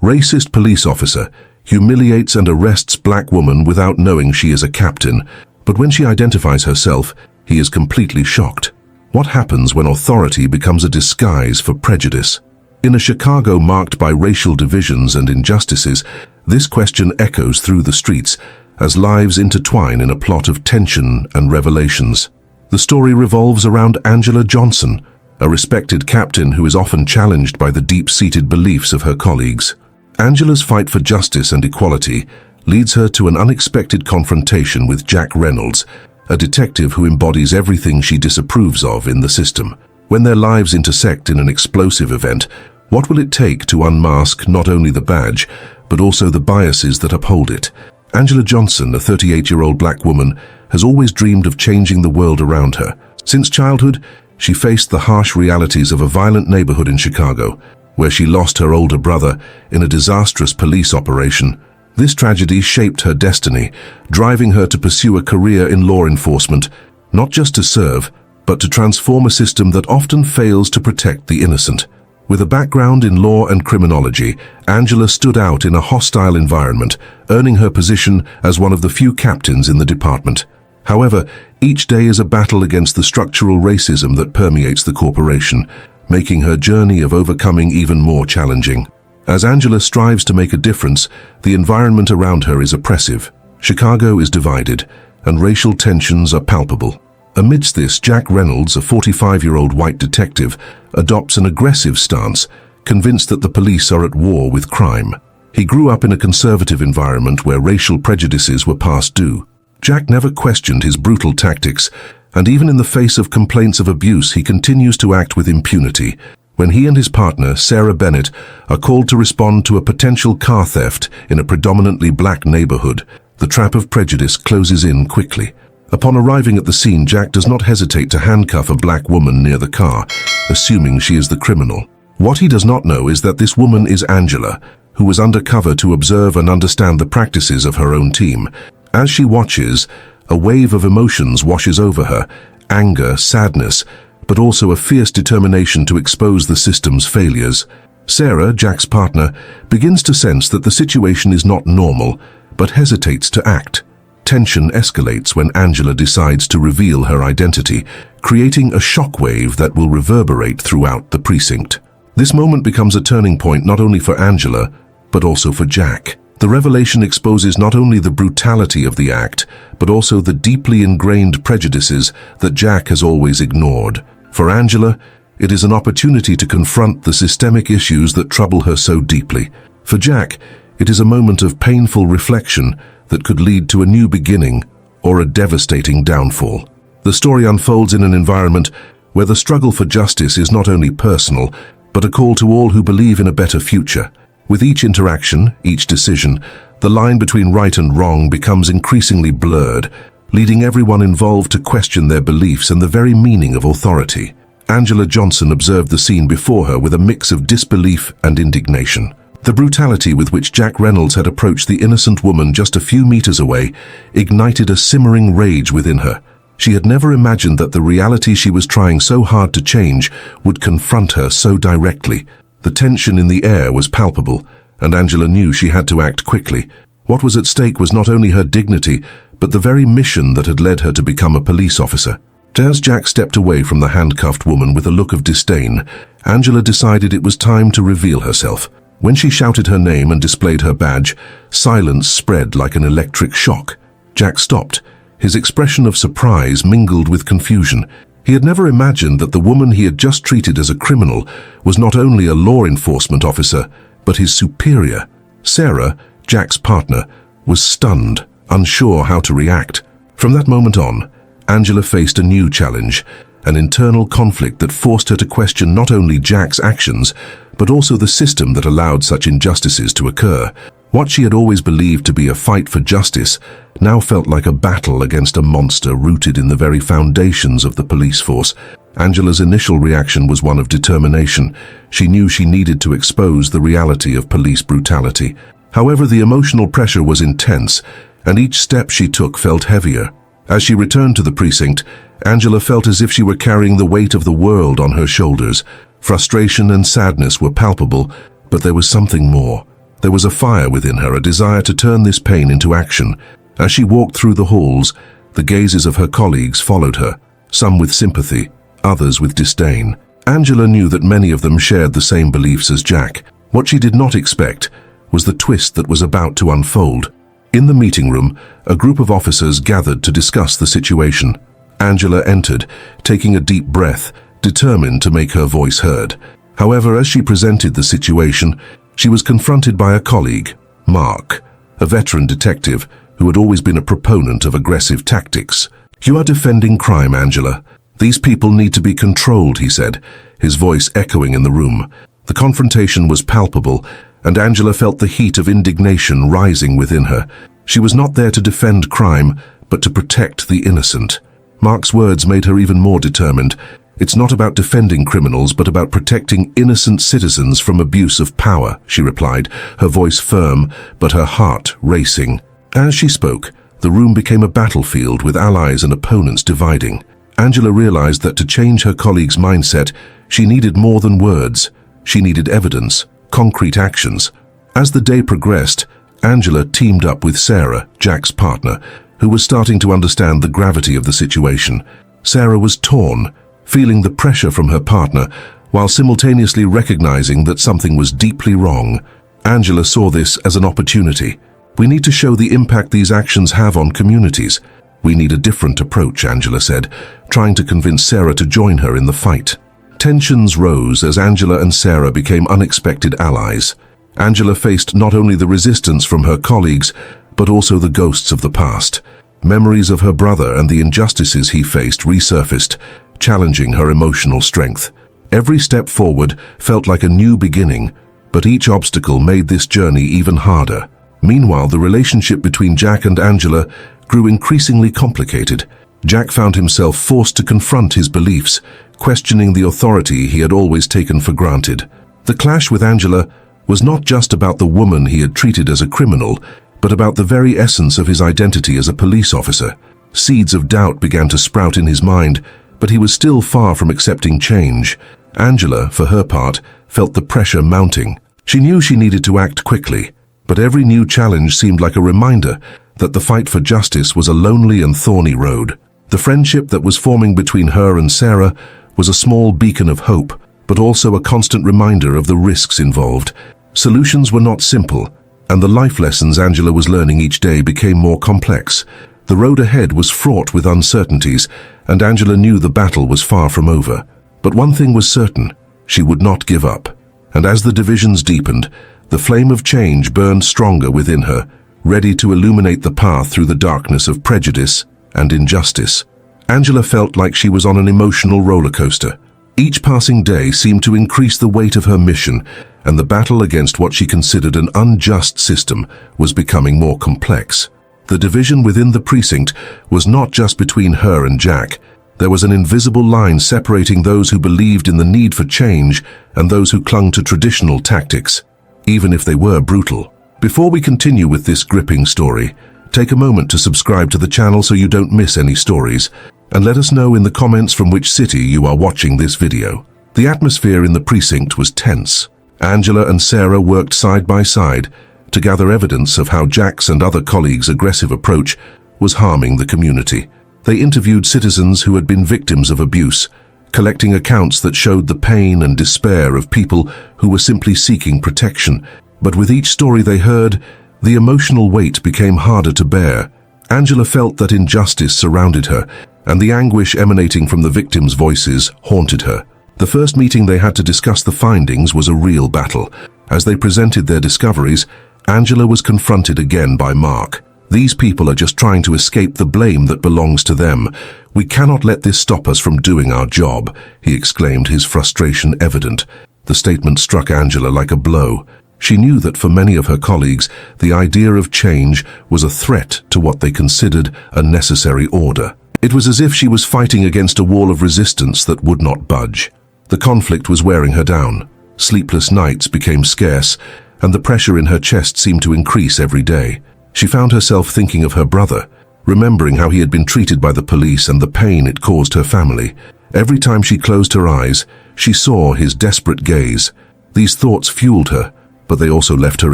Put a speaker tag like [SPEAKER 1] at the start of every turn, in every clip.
[SPEAKER 1] Racist police officer humiliates and arrests black woman without knowing she is a captain, but when she identifies herself, he is completely shocked. What happens when authority becomes a disguise for prejudice? In a Chicago marked by racial divisions and injustices, this question echoes through the streets as lives intertwine in a plot of tension and revelations. The story revolves around Angela Johnson, a respected captain who is often challenged by the deep-seated beliefs of her colleagues. Angela's fight for justice and equality leads her to an unexpected confrontation with Jack Reynolds, a detective who embodies everything she disapproves of in the system. When their lives intersect in an explosive event, what will it take to unmask not only the badge, but also the biases that uphold it? Angela Johnson, a 38-year-old black woman, has always dreamed of changing the world around her. Since childhood, she faced the harsh realities of a violent neighborhood in Chicago, where she lost her older brother in a disastrous police operation. This tragedy shaped her destiny, driving her to pursue a career in law enforcement, not just to serve, but to transform a system that often fails to protect the innocent. With a background in law and criminology, Angela stood out in a hostile environment, earning her position as one of the few captains in the department. However, each day is a battle against the structural racism that permeates the corporation, making her journey of overcoming even more challenging. As Angela strives to make a difference, the environment around her is oppressive. Chicago is divided, and racial tensions are palpable. Amidst this, Jack Reynolds, a 45-year-old white detective, adopts an aggressive stance, convinced that the police are at war with crime. He grew up in a conservative environment where racial prejudices were past due. Jack never questioned his brutal tactics, and even in the face of complaints of abuse, he continues to act with impunity. When he and his partner, Sarah Bennett, are called to respond to a potential car theft in a predominantly black neighborhood, the trap of prejudice closes in quickly. Upon arriving at the scene, Jack does not hesitate to handcuff a black woman near the car, assuming she is the criminal. What he does not know is that this woman is Angela, who was undercover to observe and understand the practices of her own team. As she watches, a wave of emotions washes over her: anger, sadness, but also a fierce determination to expose the system's failures. Sarah, Jack's partner, begins to sense that the situation is not normal, but hesitates to act. Tension escalates when Angela decides to reveal her identity, creating a shockwave that will reverberate throughout the precinct. This moment becomes a turning point not only for Angela, but also for Jack. The revelation exposes not only the brutality of the act, but also the deeply ingrained prejudices that Jack has always ignored. For Angela, it is an opportunity to confront the systemic issues that trouble her so deeply. For Jack, it is a moment of painful reflection that could lead to a new beginning or a devastating downfall. The story unfolds in an environment where the struggle for justice is not only personal, but a call to all who believe in a better future. With each interaction, each decision, the line between right and wrong becomes increasingly blurred, leading everyone involved to question their beliefs and the very meaning of authority. Angela Johnson observed the scene before her with a mix of disbelief and indignation. The brutality with which Jack Reynolds had approached the innocent woman just a few meters away ignited a simmering rage within her. She had never imagined that the reality she was trying so hard to change would confront her so directly. The tension in the air was palpable, and Angela knew she had to act quickly. What was at stake was not only her dignity, but the very mission that had led her to become a police officer. As Jack stepped away from the handcuffed woman with a look of disdain, Angela decided it was time to reveal herself. When she shouted her name and displayed her badge, silence spread like an electric shock. Jack stopped, his expression of surprise mingled with confusion. He had never imagined that the woman he had just treated as a criminal was not only a law enforcement officer, but his superior. Sarah, Jack's partner, was stunned, unsure how to react. From that moment on, Angela faced a new challenge, an internal conflict that forced her to question not only Jack's actions, but also the system that allowed such injustices to occur. What she had always believed to be a fight for justice now felt like a battle against a monster rooted in the very foundations of the police force. Angela's initial reaction was one of determination. She knew she needed to expose the reality of police brutality. However, the emotional pressure was intense, and each step she took felt heavier. As she returned to the precinct, Angela felt as if she were carrying the weight of the world on her shoulders. Frustration and sadness were palpable, but there was something more. There was a fire within her, a desire to turn this pain into action. As she walked through the halls, the gazes of her colleagues followed her, some with sympathy, others with disdain. Angela knew that many of them shared the same beliefs as Jack. What she did not expect was the twist that was about to unfold. In the meeting room, a group of officers gathered to discuss the situation. Angela entered, taking a deep breath, determined to make her voice heard. However, as she presented the situation, she was confronted by a colleague, Mark, a veteran detective who had always been a proponent of aggressive tactics. "You are defending crime, Angela. These people need to be controlled," he said, his voice echoing in the room. The confrontation was palpable, and Angela felt the heat of indignation rising within her. She was not there to defend crime, but to protect the innocent. Mark's words made her even more determined. "It's not about defending criminals, but about protecting innocent citizens from abuse of power," she replied, her voice firm, but her heart racing. As she spoke, the room became a battlefield with allies and opponents dividing. Angela realized that to change her colleagues' mindset, she needed more than words. She needed evidence, concrete actions. As the day progressed, Angela teamed up with Sarah, Jack's partner, who was starting to understand the gravity of the situation. Sarah was torn, feeling the pressure from her partner, while simultaneously recognizing that something was deeply wrong. Angela saw this as an opportunity. "We need to show the impact these actions have on communities. We need a different approach," Angela said, trying to convince Sarah to join her in the fight. Tensions rose as Angela and Sarah became unexpected allies. Angela faced not only the resistance from her colleagues, but also the ghosts of the past. Memories of her brother and the injustices he faced resurfaced, challenging her emotional strength. Every step forward felt like a new beginning, but each obstacle made this journey even harder. Meanwhile, the relationship between Jack and Angela grew increasingly complicated. Jack found himself forced to confront his beliefs, questioning the authority he had always taken for granted. The clash with Angela was not just about the woman he had treated as a criminal, but about the very essence of his identity as a police officer. Seeds of doubt began to sprout in his mind, but he was still far from accepting change. Angela, for her part, felt the pressure mounting. She knew she needed to act quickly, but every new challenge seemed like a reminder that the fight for justice was a lonely and thorny road. The friendship that was forming between her and Sarah was a small beacon of hope, but also a constant reminder of the risks involved. Solutions were not simple, and the life lessons Angela was learning each day became more complex. The road ahead was fraught with uncertainties, and Angela knew the battle was far from over. But one thing was certain: she would not give up. And as the divisions deepened, the flame of change burned stronger within her, ready to illuminate the path through the darkness of prejudice and injustice. Angela felt like she was on an emotional roller coaster. Each passing day seemed to increase the weight of her mission, and the battle against what she considered an unjust system was becoming more complex. The division within the precinct was not just between her and Jack. There was an invisible line separating those who believed in the need for change and those who clung to traditional tactics, even if they were brutal. Before we continue with this gripping story, take a moment to subscribe to the channel so you don't miss any stories, and let us know in the comments from which city you are watching this video. The atmosphere in the precinct was tense. Angela and Sarah worked side by side to gather evidence of how Jack's and other colleagues' aggressive approach was harming the community. They interviewed citizens who had been victims of abuse, collecting accounts that showed the pain and despair of people who were simply seeking protection. But with each story they heard, the emotional weight became harder to bear. Angela felt that injustice surrounded her, and the anguish emanating from the victims' voices haunted her. The first meeting they had to discuss the findings was a real battle. As they presented their discoveries, Angela was confronted again by Mark. "These people are just trying to escape the blame that belongs to them. We cannot let this stop us from doing our job," he exclaimed, his frustration evident. The statement struck Angela like a blow. She knew that for many of her colleagues, the idea of change was a threat to what they considered a necessary order. It was as if she was fighting against a wall of resistance that would not budge. The conflict was wearing her down. Sleepless nights became scarce, and the pressure in her chest seemed to increase every day. She found herself thinking of her brother, remembering how he had been treated by the police and the pain it caused her family. Every time she closed her eyes, she saw his desperate gaze. These thoughts fueled her, but they also left her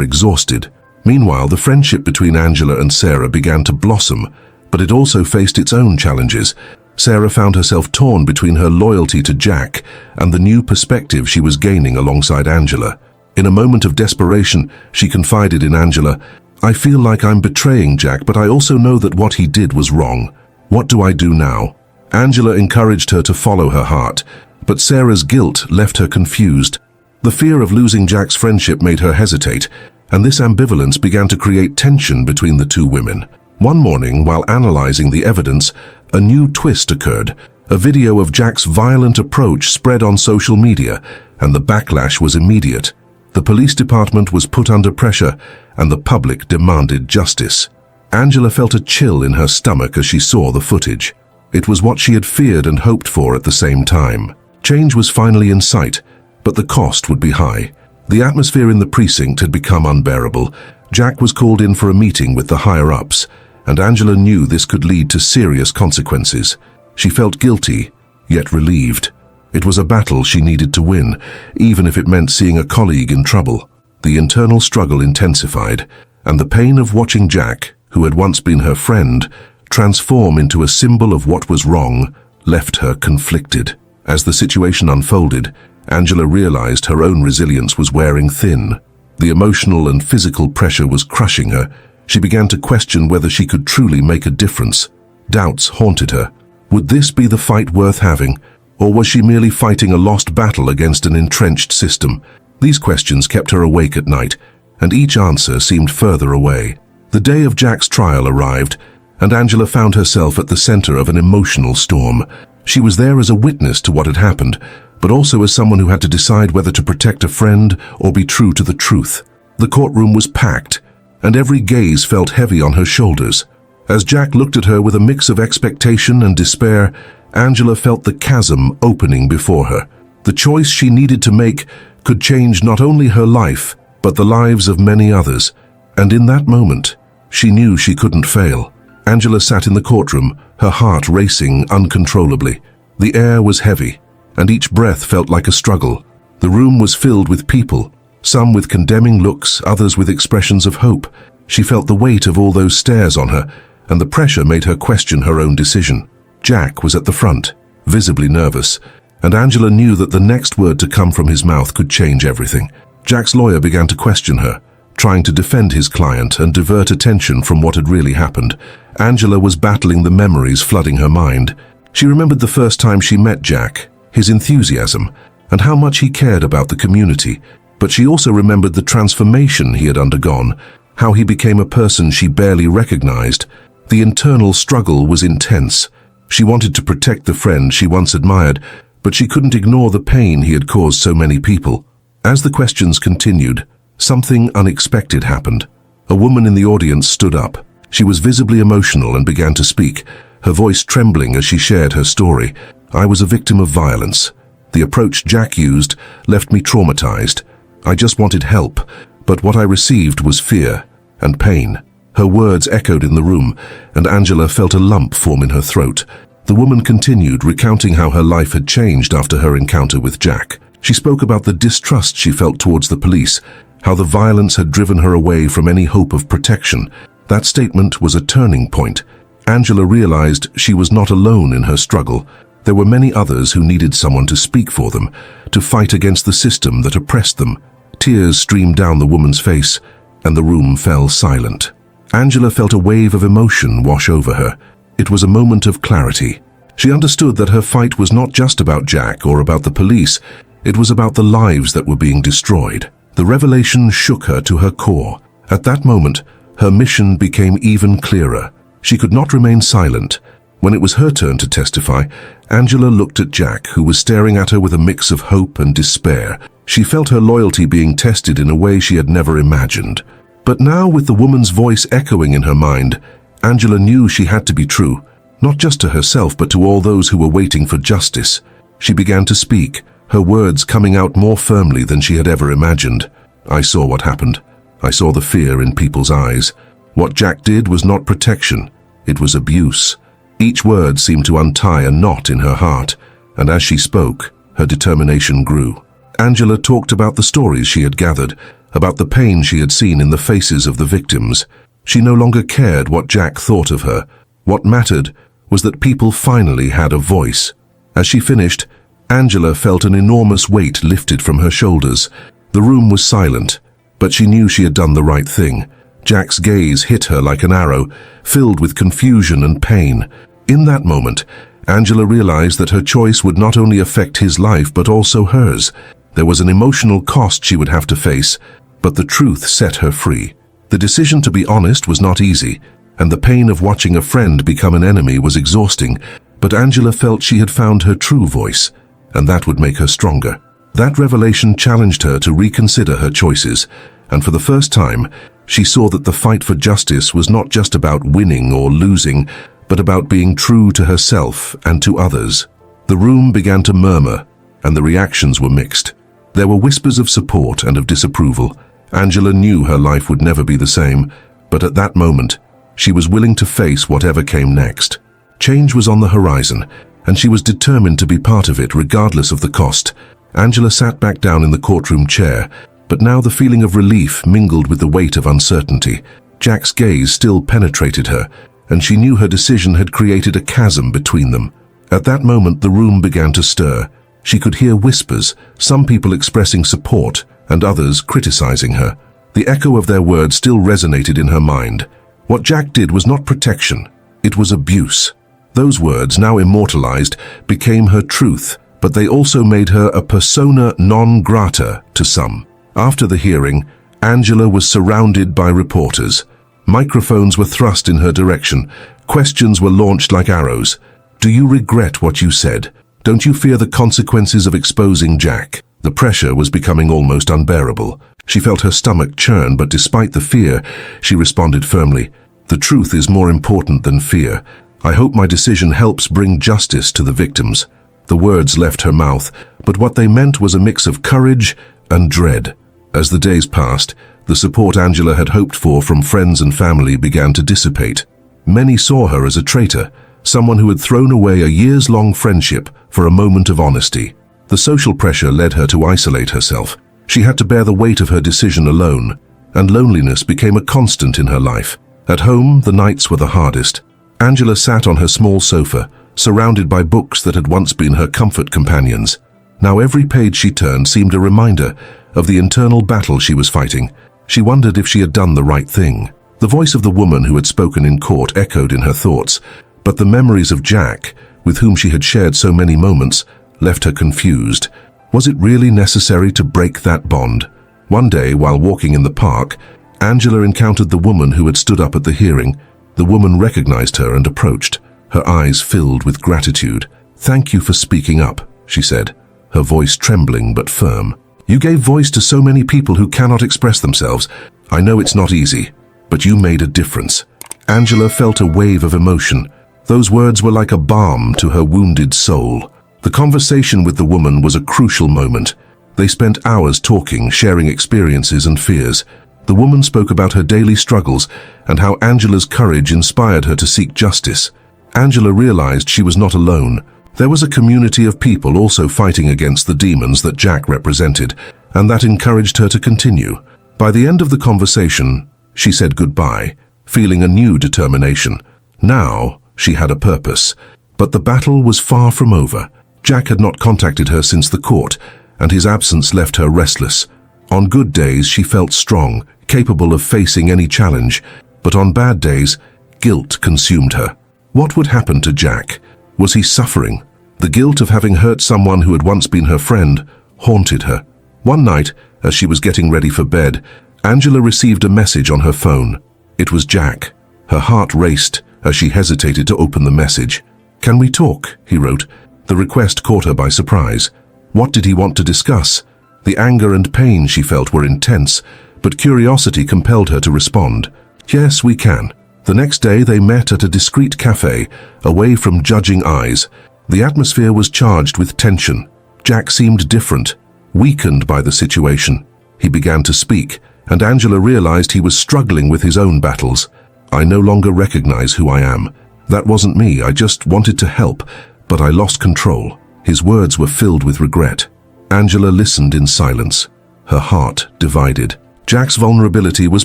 [SPEAKER 1] exhausted. Meanwhile, the friendship between Angela and Sarah began to blossom, but it also faced its own challenges. Sarah found herself torn between her loyalty to Jack and the new perspective she was gaining alongside Angela. In a moment of desperation, she confided in Angela, "I feel like I'm betraying Jack, but I also know that what he did was wrong. What do I do now?" Angela encouraged her to follow her heart, but Sarah's guilt left her confused. The fear of losing Jack's friendship made her hesitate, and this ambivalence began to create tension between the two women. One morning, while analyzing the evidence, a new twist occurred. A video of Jack's violent approach spread on social media, and the backlash was immediate. The police department was put under pressure, and the public demanded justice. Angela felt a chill in her stomach as she saw the footage. It was what she had feared and hoped for at the same time. Change was finally in sight, but the cost would be high. The atmosphere in the precinct had become unbearable. Jack was called in for a meeting with the higher-ups, and Angela knew this could lead to serious consequences. She felt guilty, yet relieved. It was a battle she needed to win, even if it meant seeing a colleague in trouble. The internal struggle intensified, and the pain of watching Jack, who had once been her friend, transform into a symbol of what was wrong, left her conflicted. As the situation unfolded, Angela realized her own resilience was wearing thin. The emotional and physical pressure was crushing her. She began to question whether she could truly make a difference. Doubts haunted her. Would this be the fight worth having, or was she merely fighting a lost battle against an entrenched system? These questions kept her awake at night, and each answer seemed further away. The day of Jack's trial arrived, and Angela found herself at the center of an emotional storm. She was there as a witness to what had happened, but also as someone who had to decide whether to protect a friend or be true to the truth. The courtroom was packed, and every gaze felt heavy on her shoulders. As Jack looked at her with a mix of expectation and despair, Angela felt the chasm opening before her. The choice she needed to make could change not only her life, but the lives of many others. And in that moment, she knew she couldn't fail. Angela sat in the courtroom, her heart racing uncontrollably. The air was heavy, and each breath felt like a struggle. The room was filled with people, some with condemning looks, others with expressions of hope. She felt the weight of all those stares on her, and the pressure made her question her own decision. Jack was at the front, visibly nervous, and Angela knew that the next word to come from his mouth could change everything. Jack's lawyer began to question her, trying to defend his client and divert attention from what had really happened. Angela was battling the memories flooding her mind. She remembered the first time she met Jack, his enthusiasm, and how much he cared about the community. But she also remembered the transformation he had undergone, how he became a person she barely recognized. The internal struggle was intense. She wanted to protect the friend she once admired, but she couldn't ignore the pain he had caused so many people. As the questions continued, something unexpected happened. A woman in the audience stood up. She was visibly emotional and began to speak, her voice trembling as she shared her story. "I was a victim of violence. The approach Jack used left me traumatized. I just wanted help, but what I received was fear and pain." Her words echoed in the room, and Angela felt a lump form in her throat. The woman continued, recounting how her life had changed after her encounter with Jack. She spoke about the distrust she felt towards the police, how the violence had driven her away from any hope of protection. That statement was a turning point. Angela realized she was not alone in her struggle. There were many others who needed someone to speak for them, to fight against the system that oppressed them. Tears streamed down the woman's face, and the room fell silent. Angela felt a wave of emotion wash over her. It was a moment of clarity. She understood that her fight was not just about Jack or about the police. It was about the lives that were being destroyed. The revelation shook her to her core. At that moment, her mission became even clearer. She could not remain silent. When it was her turn to testify, Angela looked at Jack, who was staring at her with a mix of hope and despair. She felt her loyalty being tested in a way she had never imagined. But now, with the woman's voice echoing in her mind, Angela knew she had to be true, not just to herself but to all those who were waiting for justice. She began to speak, her words coming out more firmly than she had ever imagined. "I saw what happened. I saw the fear in people's eyes. What Jack did was not protection, it was abuse." Each word seemed to untie a knot in her heart, and as she spoke, her determination grew. Angela talked about the stories she had gathered, about the pain she had seen in the faces of the victims. She no longer cared what Jack thought of her. What mattered was that people finally had a voice. As she finished, Angela felt an enormous weight lifted from her shoulders. The room was silent, but she knew she had done the right thing. Jack's gaze hit her like an arrow, filled with confusion and pain. In that moment, Angela realized that her choice would not only affect his life but also hers. There was an emotional cost she would have to face, but the truth set her free. The decision to be honest was not easy, and the pain of watching a friend become an enemy was exhausting, but Angela felt she had found her true voice, and that would make her stronger. That revelation challenged her to reconsider her choices, and for the first time, she saw that the fight for justice was not just about winning or losing, but about being true to herself and to others. The room began to murmur, and the reactions were mixed. There were whispers of support and of disapproval. Angela knew her life would never be the same, but at that moment, she was willing to face whatever came next. Change was on the horizon, and she was determined to be part of it regardless of the cost. Angela sat back down in the courtroom chair, but now the feeling of relief mingled with the weight of uncertainty. Jack's gaze still penetrated her, and she knew her decision had created a chasm between them. At that moment, the room began to stir. She could hear whispers, some people expressing support and others criticizing her. The echo of their words still resonated in her mind. What Jack did was not protection, it was abuse. Those words, now immortalized, became her truth, but they also made her a persona non grata to some. After the hearing, Angela was surrounded by reporters. Microphones were thrust in her direction. Questions were launched like arrows. Do you regret what you said? Don't you fear the consequences of exposing Jack? The pressure was becoming almost unbearable. She felt her stomach churn, but despite the fear, she responded firmly. The truth is more important than fear. I hope my decision helps bring justice to the victims. The words left her mouth, but what they meant was a mix of courage and dread. As the days passed, the support Angela had hoped for from friends and family began to dissipate. Many saw her as a traitor, someone who had thrown away a years-long friendship for a moment of honesty. The social pressure led her to isolate herself. She had to bear the weight of her decision alone, and loneliness became a constant in her life. At home, the nights were the hardest. Angela sat on her small sofa, surrounded by books that had once been her comfort companions. Now every page she turned seemed a reminder of the internal battle she was fighting. She wondered if she had done the right thing. The voice of the woman who had spoken in court echoed in her thoughts, but the memories of Jack, with whom she had shared so many moments, left her confused. Was it really necessary to break that bond? One day, while walking in the park, Angela encountered the woman who had stood up at the hearing. The woman recognized her and approached, her eyes filled with gratitude. "Thank you for speaking up," she said, her voice trembling but firm. "You gave voice to so many people who cannot express themselves. I know it's not easy, but you made a difference." Angela felt a wave of emotion. Those words were like a balm to her wounded soul. The conversation with the woman was a crucial moment. They spent hours talking, sharing experiences and fears. The woman spoke about her daily struggles and how Angela's courage inspired her to seek justice. Angela realized she was not alone. There was a community of people also fighting against the demons that Jack represented, and that encouraged her to continue. By the end of the conversation, she said goodbye, feeling a new determination. Now, she had a purpose. But the battle was far from over. Jack had not contacted her since the court, and his absence left her restless. On good days, she felt strong, capable of facing any challenge, but on bad days, guilt consumed her. What would happen to Jack? Was he suffering? The guilt of having hurt someone who had once been her friend haunted her. One night, as she was getting ready for bed, Angela received a message on her phone. It was Jack. Her heart raced as she hesitated to open the message. "Can we talk?" he wrote. The request caught her by surprise. What did he want to discuss? The anger and pain she felt were intense, but curiosity compelled her to respond. "Yes, we can." The next day they met at a discreet cafe, away from judging eyes. The atmosphere was charged with tension. Jack seemed different, weakened by the situation. He began to speak, and Angela realized he was struggling with his own battles. "I no longer recognize who I am. That wasn't me, I just wanted to help, but I lost control." His words were filled with regret. Angela listened in silence, her heart divided. Jack's vulnerability was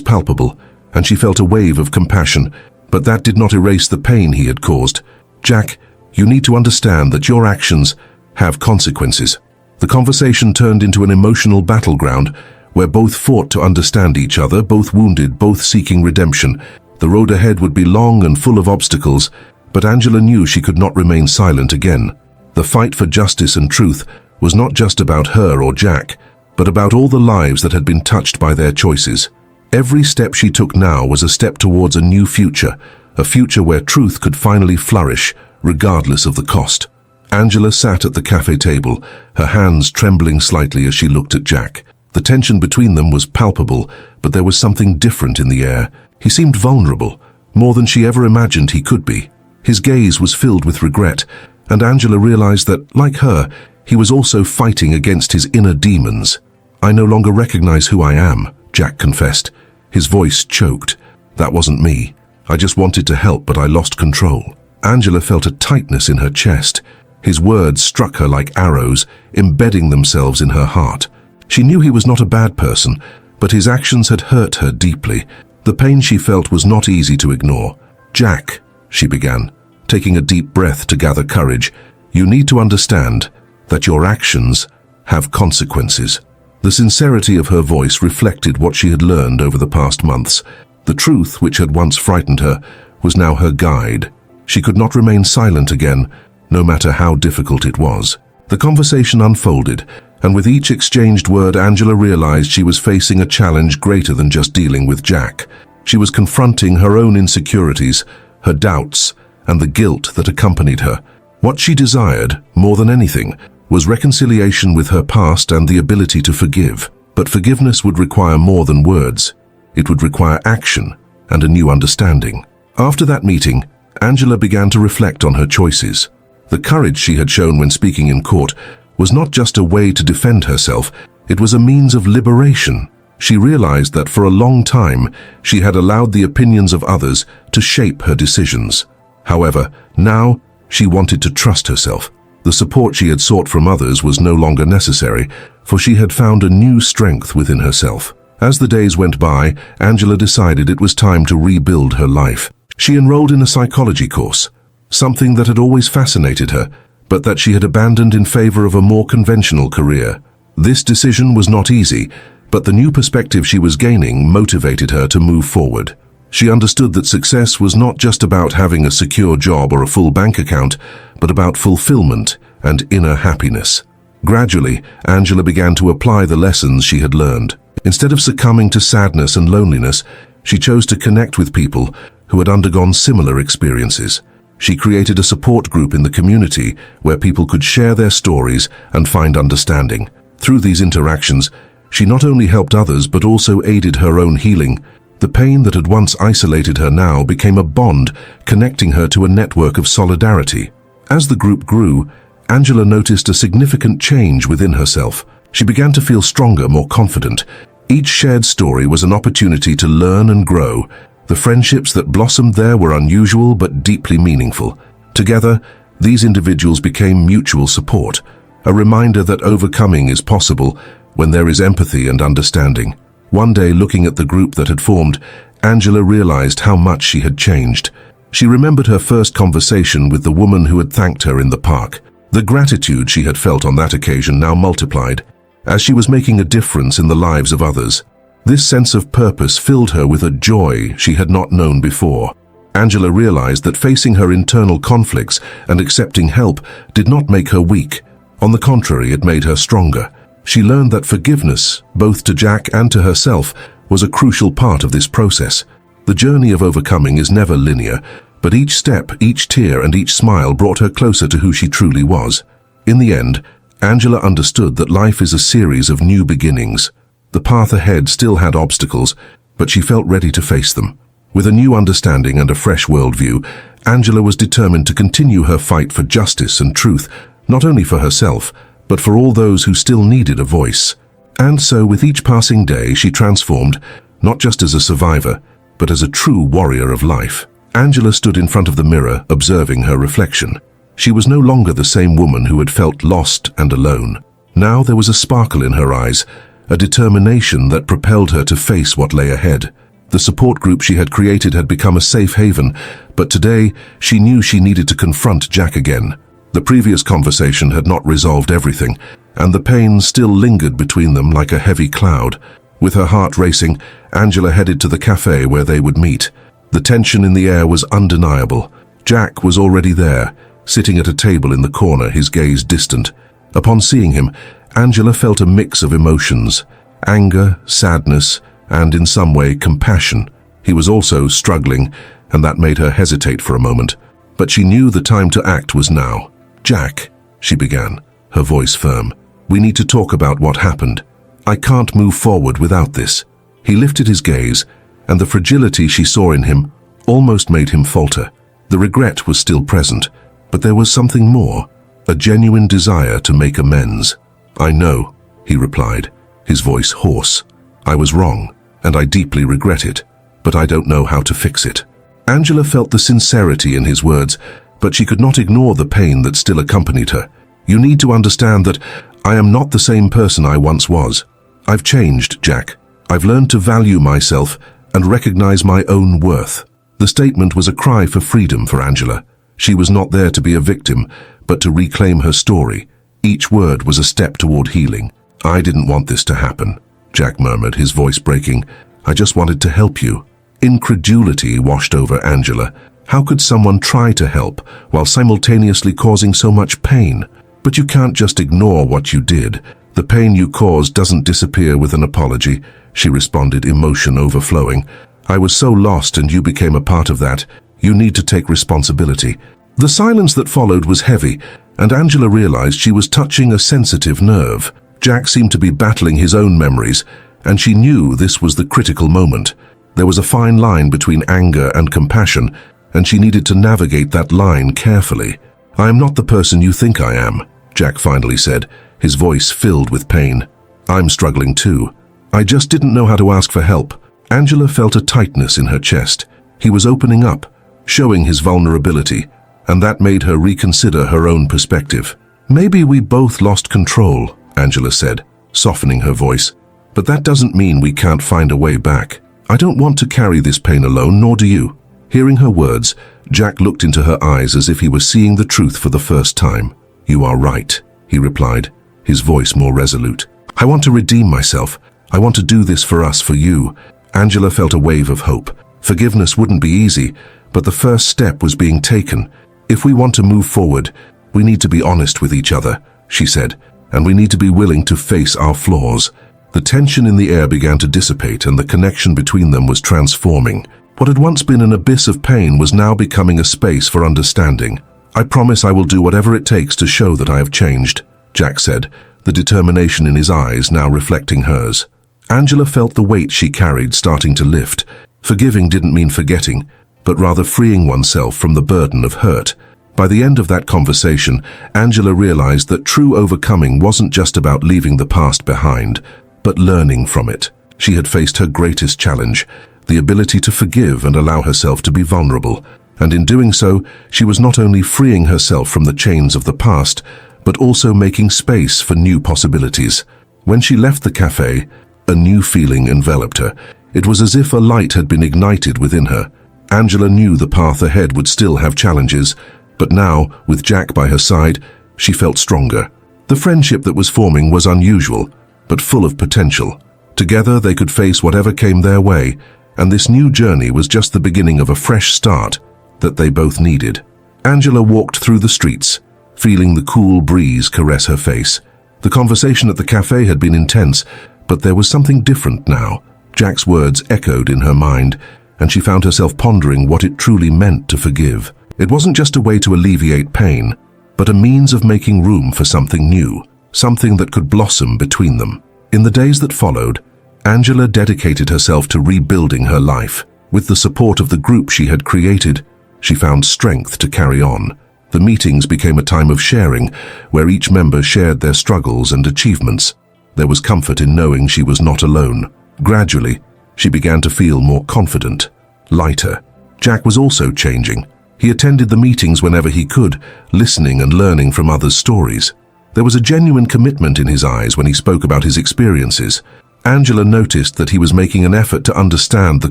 [SPEAKER 1] palpable, and she felt a wave of compassion, but that did not erase the pain he had caused. "Jack, you need to understand that your actions have consequences." The conversation turned into an emotional battleground where both fought to understand each other, both wounded, both seeking redemption. The road ahead would be long and full of obstacles, but Angela knew she could not remain silent again. The fight for justice and truth was not just about her or Jack, but about all the lives that had been touched by their choices. Every step she took now was a step towards a new future, a future where truth could finally flourish, regardless of the cost. Angela sat at the cafe table, her hands trembling slightly as she looked at Jack. The tension between them was palpable, but there was something different in the air. He seemed vulnerable, more than she ever imagined he could be. His gaze was filled with regret, and Angela realized that, like her, he was also fighting against his inner demons. "I no longer recognize who I am," Jack confessed. His voice choked. "That wasn't me. I just wanted to help, but I lost control." Angela felt a tightness in her chest. His words struck her like arrows, embedding themselves in her heart. She knew he was not a bad person, but his actions had hurt her deeply. The pain she felt was not easy to ignore. "Jack," she began, taking a deep breath to gather courage, "you need to understand that your actions have consequences." The sincerity of her voice reflected what she had learned over the past months. The truth, which had once frightened her, was now her guide. She could not remain silent again, no matter how difficult it was. The conversation unfolded, and with each exchanged word, Angela realized she was facing a challenge greater than just dealing with Jack. She was confronting her own insecurities, her doubts, and the guilt that accompanied her. What she desired, more than anything, was reconciliation with her past and the ability to forgive. But forgiveness would require more than words. It would require action and a new understanding. After that meeting, Angela began to reflect on her choices. The courage she had shown when speaking in court was not just a way to defend herself, it was a means of liberation. She realized that for a long time, she had allowed the opinions of others to shape her decisions. However, now she wanted to trust herself. The support she had sought from others was no longer necessary, for she had found a new strength within herself. As the days went by, Angela decided it was time to rebuild her life. She enrolled in a psychology course, something that had always fascinated her, but that she had abandoned in favor of a more conventional career. This decision was not easy, but the new perspective she was gaining motivated her to move forward. She understood that success was not just about having a secure job or a full bank account, but about fulfillment and inner happiness. Gradually, Angela began to apply the lessons she had learned. Instead of succumbing to sadness and loneliness, she chose to connect with people who had undergone similar experiences. She created a support group in the community where people could share their stories and find understanding. Through these interactions, she not only helped others but also aided her own healing. The pain that had once isolated her now became a bond, connecting her to a network of solidarity. As the group grew, Angela noticed a significant change within herself. She began to feel stronger, more confident. Each shared story was an opportunity to learn and grow. The friendships that blossomed there were unusual but deeply meaningful. Together, these individuals became mutual support, a reminder that overcoming is possible when there is empathy and understanding. One day, looking at the group that had formed, Angela realized how much she had changed. She remembered her first conversation with the woman who had thanked her in the park. The gratitude she had felt on that occasion now multiplied, as she was making a difference in the lives of others. This sense of purpose filled her with a joy she had not known before. Angela realized that facing her internal conflicts and accepting help did not make her weak. On the contrary, it made her stronger. She learned that forgiveness, both to Jack and to herself, was a crucial part of this process. The journey of overcoming is never linear, but each step, each tear, and each smile brought her closer to who she truly was. In the end, Angela understood that life is a series of new beginnings. The path ahead still had obstacles, but she felt ready to face them. With a new understanding and a fresh worldview, Angela was determined to continue her fight for justice and truth, not only for herself, but for all those who still needed a voice. And so, with each passing day, she transformed, not just as a survivor, but as a true warrior of life. Angela stood in front of the mirror, observing her reflection. She was no longer the same woman who had felt lost and alone. Now there was a sparkle in her eyes, a determination that propelled her to face what lay ahead. The support group she had created had become a safe haven, but today she knew she needed to confront Jack again. The previous conversation had not resolved everything, and the pain still lingered between them like a heavy cloud. With her heart racing, Angela headed to the cafe where they would meet. The tension in the air was undeniable. Jack was already there, sitting at a table in the corner, his gaze distant. Upon seeing him, Angela felt a mix of emotions: anger, sadness, and in some way compassion. He was also struggling, and that made her hesitate for a moment. But she knew the time to act was now. "Jack," she began, her voice firm, "we need to talk about what happened. I can't move forward without this." He lifted his gaze, and the fragility she saw in him almost made him falter. The regret was still present, but there was something more, a genuine desire to make amends. "I know," he replied, his voice hoarse. "I was wrong, and I deeply regret it, but I don't know how to fix it." Angela felt the sincerity in his words, but she could not ignore the pain that still accompanied her. "You need to understand that I am not the same person I once was. I've changed, Jack. I've learned to value myself and recognize my own worth." The statement was a cry for freedom for Angela. She was not there to be a victim, but to reclaim her story. Each word was a step toward healing. "I didn't want this to happen," Jack murmured, his voice breaking. "I just wanted to help you." Incredulity washed over Angela. How could someone try to help while simultaneously causing so much pain? "But you can't just ignore what you did. The pain you caused doesn't disappear with an apology," she responded, emotion overflowing. "I was so lost and you became a part of that. You need to take responsibility." The silence that followed was heavy, and Angela realized she was touching a sensitive nerve. Jack seemed to be battling his own memories, and she knew this was the critical moment. There was a fine line between anger and compassion, and she needed to navigate that line carefully. "I am not the person you think I am," Jack finally said, his voice filled with pain. "I'm struggling too. I just didn't know how to ask for help." Angela felt a tightness in her chest. He was opening up, showing his vulnerability, and that made her reconsider her own perspective. "Maybe we both lost control," Angela said, softening her voice. "But that doesn't mean we can't find a way back. I don't want to carry this pain alone, nor do you." Hearing her words, Jack looked into her eyes as if he were seeing the truth for the first time. "You are right," he replied, his voice more resolute. "I want to redeem myself. I want to do this for us, for you." Angela felt a wave of hope. Forgiveness wouldn't be easy, but the first step was being taken. "If we want to move forward, we need to be honest with each other," she said, "and we need to be willing to face our flaws." The tension in the air began to dissipate, and the connection between them was transforming. What had once been an abyss of pain was now becoming a space for understanding. "I promise I will do whatever it takes to show that I have changed," Jack said, the determination in his eyes now reflecting hers. Angela felt the weight she carried starting to lift. Forgiving didn't mean forgetting, but rather freeing oneself from the burden of hurt. By the end of that conversation, Angela realized that true overcoming wasn't just about leaving the past behind, but learning from it. She had faced her greatest challenge, the ability to forgive and allow herself to be vulnerable. And in doing so, she was not only freeing herself from the chains of the past, but also making space for new possibilities. When she left the cafe, a new feeling enveloped her. It was as if a light had been ignited within her. Angela knew the path ahead would still have challenges, but now, with Jack by her side, she felt stronger. The friendship that was forming was unusual, but full of potential. Together they could face whatever came their way, and this new journey was just the beginning of a fresh start that they both needed. Angela walked through the streets, feeling the cool breeze caress her face. The conversation at the cafe had been intense, but there was something different now. Jack's words echoed in her mind, and she found herself pondering what it truly meant to forgive. It wasn't just a way to alleviate pain, but a means of making room for something new, something that could blossom between them. In the days that followed, Angela dedicated herself to rebuilding her life. With the support of the group she had created, she found strength to carry on. The meetings became a time of sharing, where each member shared their struggles and achievements. There was comfort in knowing she was not alone. Gradually, she began to feel more confident, lighter. Jack was also changing. He attended the meetings whenever he could, listening and learning from others' stories. There was a genuine commitment in his eyes when he spoke about his experiences. Angela noticed that he was making an effort to understand the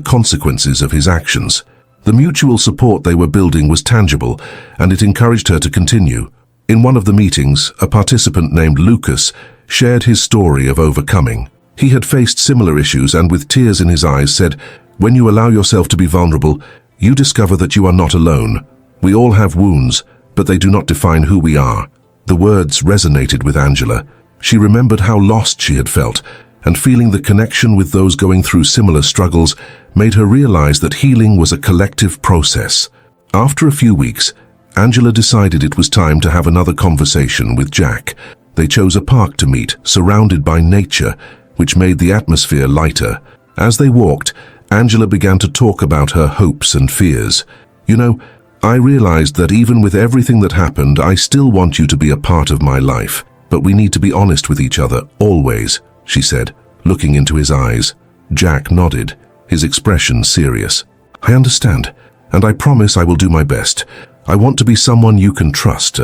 [SPEAKER 1] consequences of his actions. The mutual support they were building was tangible, and it encouraged her to continue. In one of the meetings, a participant named Lucas shared his story of overcoming. He had faced similar issues and with tears in his eyes said, "When you allow yourself to be vulnerable, you discover that you are not alone. We all have wounds, but they do not define who we are." The words resonated with Angela. She remembered how lost she had felt, and feeling the connection with those going through similar struggles made her realize that healing was a collective process. After a few weeks, Angela decided it was time to have another conversation with Jack. They chose a park to meet, surrounded by nature, which made the atmosphere lighter. As they walked, Angela began to talk about her hopes and fears. "You know, I realized that even with everything that happened, I still want you to be a part of my life. But we need to be honest with each other, always," she said, looking into his eyes. Jack nodded, his expression serious. "I understand, and I promise I will do my best. I want to be someone you can trust."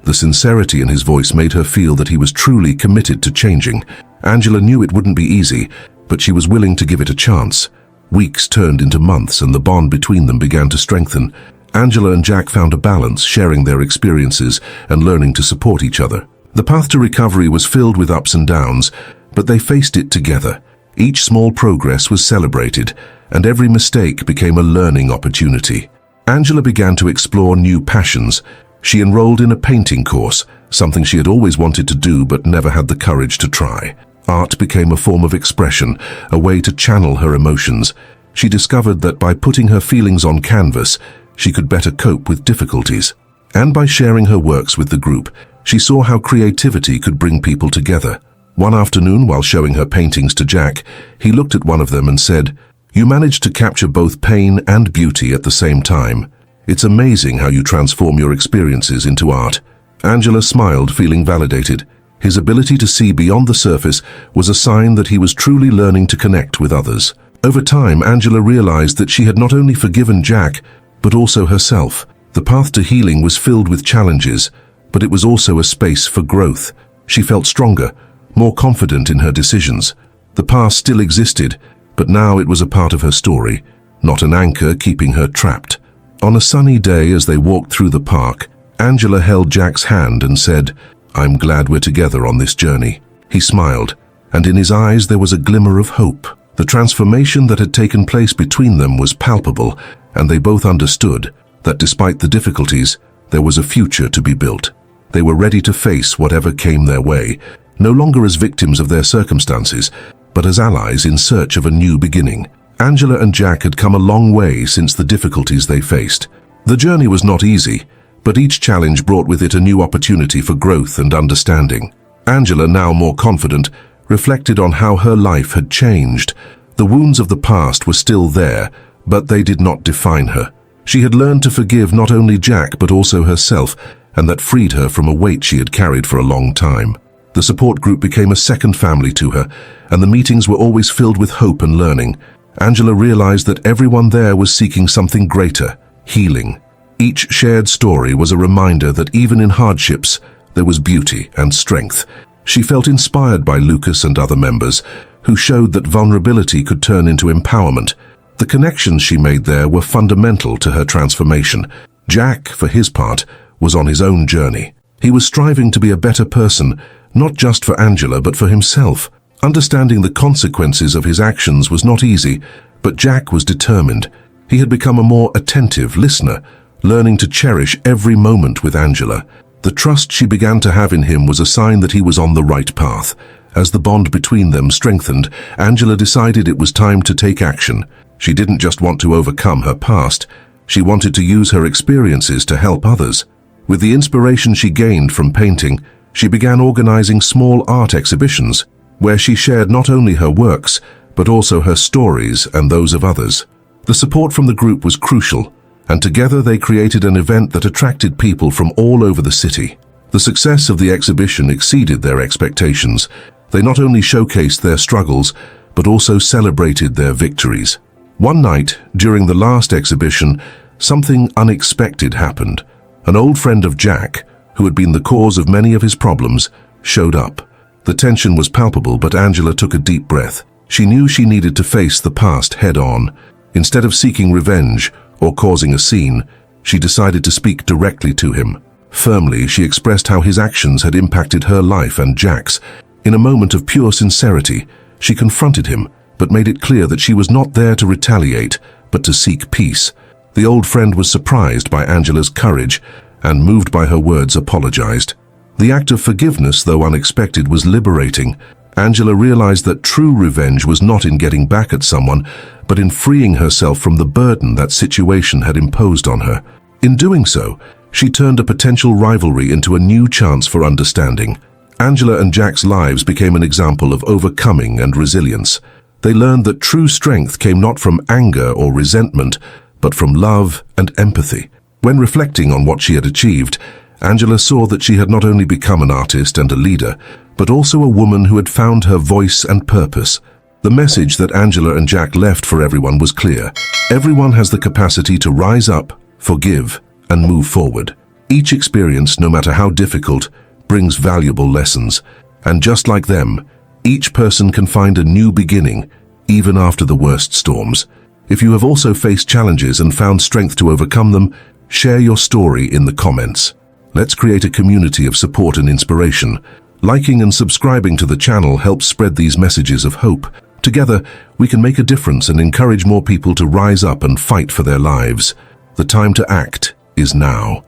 [SPEAKER 1] The sincerity in his voice made her feel that he was truly committed to changing. Angela knew it wouldn't be easy, but she was willing to give it a chance. Weeks turned into months and the bond between them began to strengthen. Angela and Jack found a balance, sharing their experiences and learning to support each other. The path to recovery was filled with ups and downs, but they faced it together. Each small progress was celebrated, and every mistake became a learning opportunity. Angela began to explore new passions. She enrolled in a painting course, something she had always wanted to do but never had the courage to try. Art became a form of expression, a way to channel her emotions. She discovered that by putting her feelings on canvas, she could better cope with difficulties. And by sharing her works with the group, she saw how creativity could bring people together. One afternoon, while showing her paintings to Jack, he looked at one of them and said, "You managed to capture both pain and beauty at the same time. It's amazing how you transform your experiences into art." Angela smiled, feeling validated. His ability to see beyond the surface was a sign that he was truly learning to connect with others. Over time, Angela realized that she had not only forgiven Jack, but also herself. The path to healing was filled with challenges, but it was also a space for growth. She felt stronger, more confident in her decisions. The past still existed, but now it was a part of her story, not an anchor keeping her trapped. On a sunny day as they walked through the park, Angela held Jack's hand and said, "I'm glad we're together on this journey." He smiled, and in his eyes there was a glimmer of hope. The transformation that had taken place between them was palpable, and they both understood that despite the difficulties, there was a future to be built. They were ready to face whatever came their way, no longer as victims of their circumstances, but as allies in search of a new beginning. Angela and Jack had come a long way since the difficulties they faced. The journey was not easy, but each challenge brought with it a new opportunity for growth and understanding. Angela, now more confident, reflected on how her life had changed. The wounds of the past were still there, but they did not define her. She had learned to forgive not only Jack but also herself, and that freed her from a weight she had carried for a long time. The support group became a second family to her, and the meetings were always filled with hope and learning. Angela realized that everyone there was seeking something greater, healing. Each shared story was a reminder that even in hardships, there was beauty and strength. She felt inspired by Lucas and other members, who showed that vulnerability could turn into empowerment. The connections she made there were fundamental to her transformation. Jack, for his part, was on his own journey. He was striving to be a better person, not just for Angela but for himself. Understanding the consequences of his actions was not easy, but Jack was determined. He had become a more attentive listener, learning to cherish every moment with Angela. The trust she began to have in him was a sign that he was on the right path. As the bond between them strengthened, Angela decided it was time to take action. She didn't just want to overcome her past, she wanted to use her experiences to help others. With the inspiration she gained from painting, she began organizing small art exhibitions, where she shared not only her works, but also her stories and those of others. The support from the group was crucial, and together they created an event that attracted people from all over the city. The success of the exhibition exceeded their expectations. They not only showcased their struggles, but also celebrated their victories. One night, during the last exhibition, something unexpected happened. An old friend of Jack, who had been the cause of many of his problems, showed up. The tension was palpable, but Angela took a deep breath. She knew she needed to face the past head-on. Instead of seeking revenge or causing a scene, she decided to speak directly to him. Firmly, she expressed how his actions had impacted her life and Jack's. In a moment of pure sincerity, she confronted him, but made it clear that she was not there to retaliate, but to seek peace. The old friend was surprised by Angela's courage and, moved by her words, apologized. The act of forgiveness, though unexpected, was liberating. Angela realized that true revenge was not in getting back at someone, but in freeing herself from the burden that situation had imposed on her. In doing so, she turned a potential rivalry into a new chance for understanding. Angela and Jack's lives became an example of overcoming and resilience. They learned that true strength came not from anger or resentment, but from love and empathy. When reflecting on what she had achieved, Angela saw that she had not only become an artist and a leader, but also a woman who had found her voice and purpose. The message that Angela and Jack left for everyone was clear. Everyone has the capacity to rise up, forgive, and move forward. Each experience, no matter how difficult, brings valuable lessons. And just like them, each person can find a new beginning, even after the worst storms. If you have also faced challenges and found strength to overcome them, share your story in the comments. Let's create a community of support and inspiration. Liking and subscribing to the channel helps spread these messages of hope. Together, we can make a difference and encourage more people to rise up and fight for their lives. The time to act is now.